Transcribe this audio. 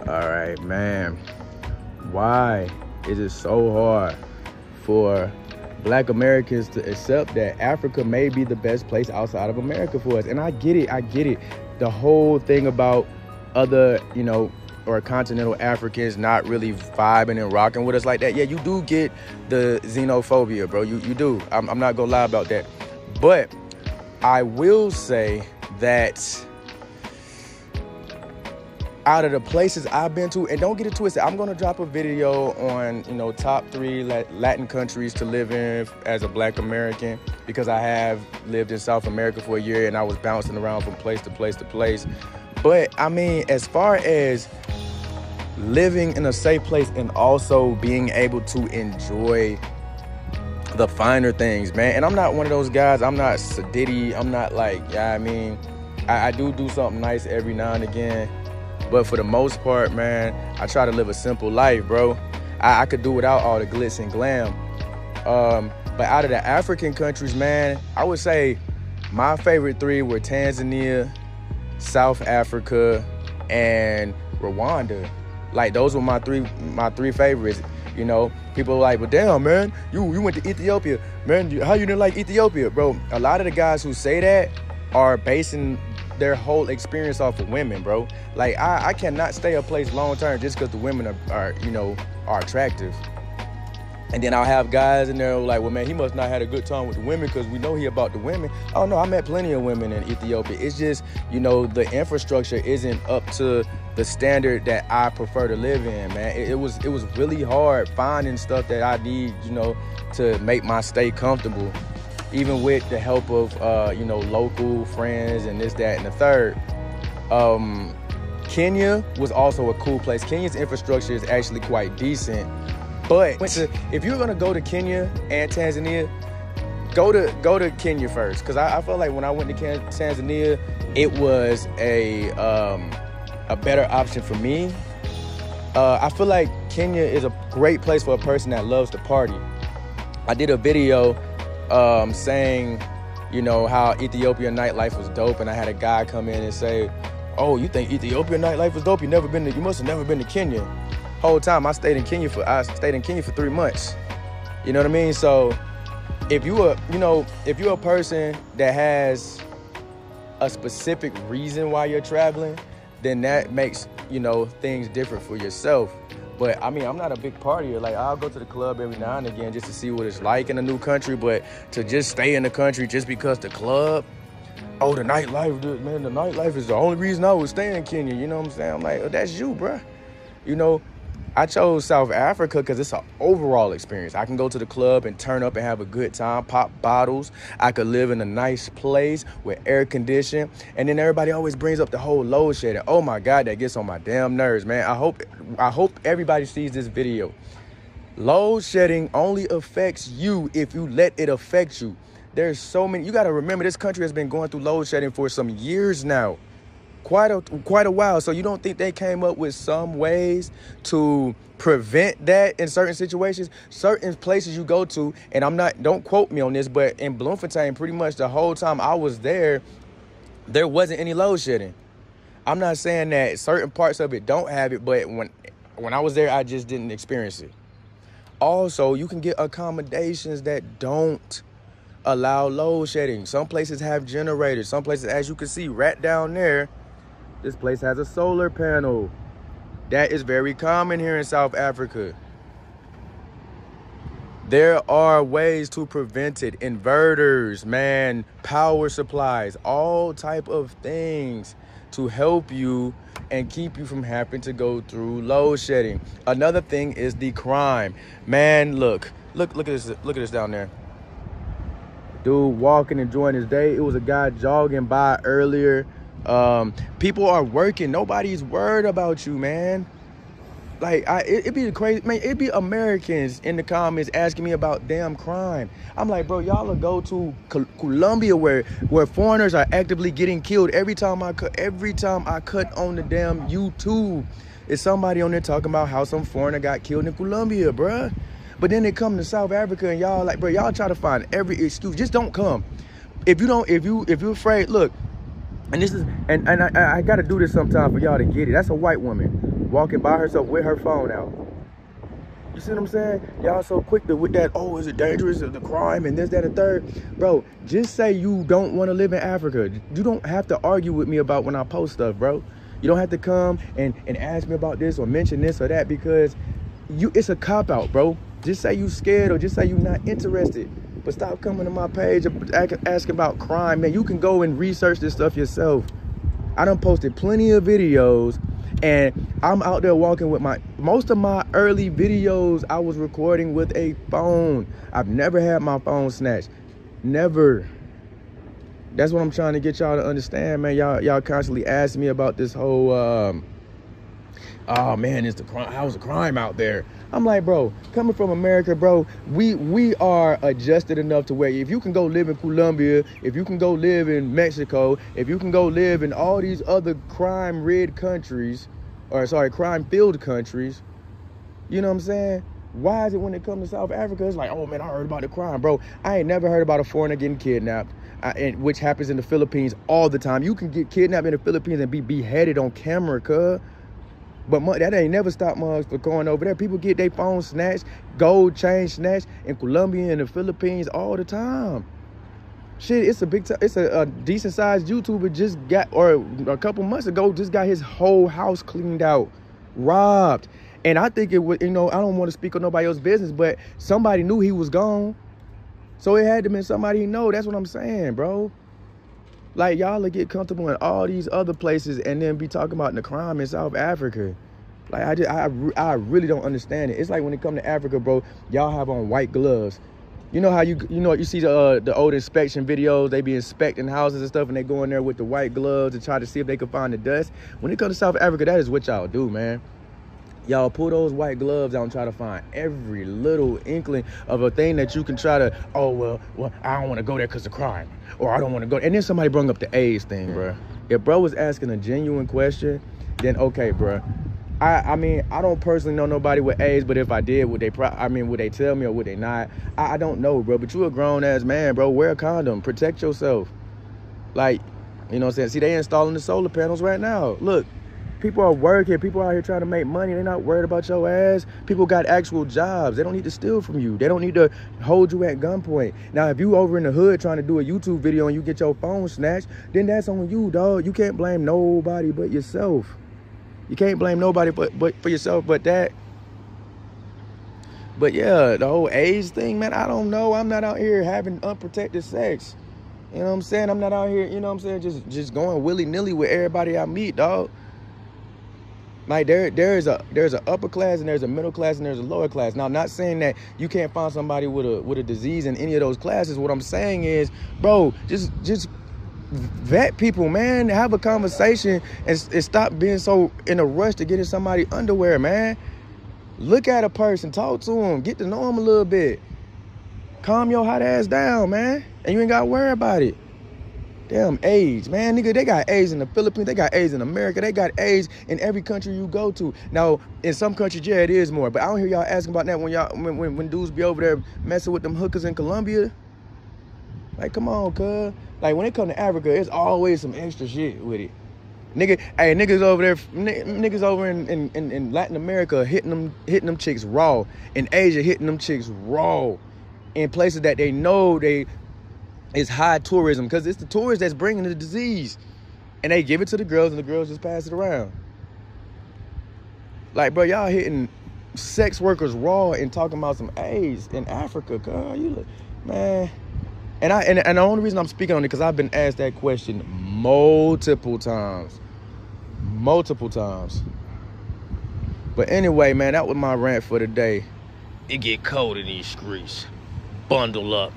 All right, man. Why is it so hard for Black Americans to accept that Africa may be the best place outside of America for us? And I get it. The whole thing about other, or continental Africans not really vibing and rocking with us like that. Yeah, you do get the xenophobia, bro. You do. I'm not gonna lie about that. But I will say that out of the places I've been to, and don't get it twisted, I'm gonna drop a video on, top 3 Latin countries to live in as a Black American, because I have lived in South America for a year and I was bouncing around from place to place to place. But I mean, as far as living in a safe place and also being able to enjoy the finer things, man. And I'm not one of those guys, I'm not sadiddy, I'm not like, I do something nice every now and again. But for the most part, man, I try to live a simple life, bro. I could do without all the glitz and glam. But out of the African countries, man, I would say my favorite 3 were Tanzania, South Africa, and Rwanda. Like, those were my three favorites. People are like, but damn, man, you went to Ethiopia. Man, how you didn't like Ethiopia? Bro, a lot of the guys who say that are basing their whole experience off of women, bro. Like, I cannot stay a place long term just because the women are attractive. And then I'll have guys in there like, well, man, he must not had a good time with the women because we know he about the women. Oh, no, I met plenty of women in Ethiopia. It's just, the infrastructure isn't up to the standard that I prefer to live in, man. It was really hard finding stuff that I need, to make my stay comfortable, even with the help of, local friends and this, that, and the third. Kenya was also a cool place. Kenya's infrastructure is actually quite decent. But if you're gonna go to Kenya and Tanzania, go to Kenya first, because I felt like when I went to Tanzania, it was a better option for me. I feel like Kenya is a great place for a person that loves to party. I did a video saying, how Ethiopian nightlife was dope, and I had a guy come in and say, "Oh, you think Ethiopian nightlife was dope? You must have never been to Kenya." Whole time I stayed in Kenya for 3 months. You know what I mean? So if you're a person that has a specific reason why you're traveling, then that makes, things different for yourself. But I mean, I'm not a big partier. Like, I'll go to the club every now and again just to see what it's like in a new country. But to just stay in the country just because the club, the nightlife is the only reason I would stay in Kenya. You know what I'm saying? I'm like, that's you, bruh. I chose South Africa because it's an overall experience. I can go to the club and turn up and have a good time, pop bottles. I could live in a nice place with air conditioning. And then everybody always brings up the whole load shedding. Oh my God, that gets on my damn nerves, man. I hope everybody sees this video. Load shedding only affects you if you let it affect you. There's so many. You got to remember, this country has been going through load shedding for some years now. Quite a while. So you don't think they came up with some ways to prevent that in certain situations? Certain places you go to, and don't quote me on this, but in Bloemfontein, pretty much the whole time I was there wasn't any load shedding. I'm not saying that certain parts of it don't have it, but when I was there, I just didn't experience it. Also, you can get accommodations that don't allow load shedding. Some places have generators. Some places, as you can see right down there, this place has a solar panel. That is very common here in South Africa. There are ways to prevent it. Inverters, man, power supplies, all type of things to help you and keep you from having to go through load shedding. Another thing is the crime. Man, look at this down there. Dude walking, enjoying his day. It was a guy jogging by earlier. People are working. Nobody's worried about you, man. Like, it'd be crazy, man. It'd be Americans in the comments asking me about damn crime. I'm like, bro, y'all will go to Colombia where foreigners are actively getting killed. Every time I cut on the damn YouTube, it's somebody on there talking about how some foreigner got killed in Colombia, bruh. But then they come to South Africa and y'all like, bro, y'all try to find every excuse. Just don't come. If you're afraid, look. And this is, and I got to do this sometime for y'all to get it. That's a white woman. walking by herself with her phone out. You see what I'm saying? Y'all so quick to with that, oh, is it dangerous? Is the crime and this, that, and third? Bro, just say you don't want to live in Africa. You don't have to argue with me about when I post stuff, bro. You don't have to come and ask me about this or mention this or that, because it's a cop-out, bro. Just say you scared or just say you not interested. But stop coming to my page asking about crime, man. You can go and research this stuff yourself. I done posted plenty of videos, and I'm out there walking with most of my early videos I was recording with a phone. I've never had my phone snatched. Never. That's what I'm trying to get y'all to understand, man. Y'all constantly ask me about this whole, oh man, how's the crime out there? I'm like, bro, coming from America, bro, we are adjusted enough to where if you can go live in Colombia, if you can go live in Mexico, if you can go live in all these other crime-filled countries, you know what I'm saying? Why is it when it comes to South Africa, it's like, oh man, I heard about the crime, bro. I ain't never heard about a foreigner getting kidnapped, which happens in the Philippines all the time. You can get kidnapped in the Philippines and be beheaded on camera, cuz. But that ain't never stopped mugs for going over there. People get their phones snatched, gold chain snatched in Colombia and the Philippines all the time. Shit, it's a decent sized YouTuber just got, or a couple months ago, just got his whole house cleaned out, robbed. And I think it would, you know, I don't want to speak on nobody else's business, but somebody knew he was gone. So it had to be somebody he know. That's what I'm saying, bro. Like, y'all will get comfortable in all these other places and then be talking about the crime in South Africa. Like, I really don't understand it. It's like when it comes to Africa, bro, y'all have on white gloves. You know how you see the old inspection videos, they be inspecting houses and stuff, and they go in there with the white gloves to try to see if they can find the dust. When it comes to South Africa, that is what y'all do, man. Y'all pull those white gloves out and try to find every little inkling of a thing that you can try to, oh, well, I don't want to go there because of crime. Or I don't want to go. And then somebody brought up the AIDS thing, bro. If bro was asking a genuine question, then okay, bro. I mean, I don't personally know nobody with AIDS, but if I did, would they tell me or would they not? I don't know, bro. But you a grown-ass man, bro. Wear a condom. Protect yourself. Like, you know what I'm saying? See, they installing the solar panels right now. Look. People are working. People out here trying to make money. They're not worried about your ass. People got actual jobs. They don't need to steal from you. They don't need to hold you at gunpoint. Now, if you over in the hood trying to do a YouTube video and you get your phone snatched, then that's on you, dog. You can't blame nobody but yourself. You can't blame nobody but for yourself but that. But yeah, the whole AIDS thing, man, I don't know. I'm not out here having unprotected sex. You know what I'm saying? I'm not out here, you know what I'm saying, just going willy-nilly with everybody I meet, dog. Like there's a upper class and there's a middle class and there's a lower class. Now, I'm not saying that you can't find somebody with a disease in any of those classes. What I'm saying is, bro, just vet people, man. Have a conversation and stop being so in a rush to get in somebody's underwear, man. Look at a person, talk to them, get to know them a little bit. Calm your hot ass down, man, and you ain't got to worry about it. Damn, AIDS, man, nigga, they got AIDS in the Philippines, they got AIDS in America, they got AIDS in every country you go to. Now, in some countries, yeah, it is more, but I don't hear y'all asking about that when dudes be over there messing with them hookers in Colombia. Like, come on, cuz. Like, when it come to Africa, it's always some extra shit with it. Niggas over there, niggas over in Latin America hitting them chicks raw. In Asia, hitting them chicks raw. In places that they know it's high tourism, because it's the tourists that's bringing the disease. And they give it to the girls, and the girls just pass it around. Like, bro, y'all hitting sex workers raw and talking about some AIDS in Africa, cuz. You look, man. And the only reason I'm speaking on it, because I've been asked that question multiple times. But anyway, man, that was my rant for today. It get cold in these streets. Bundle up.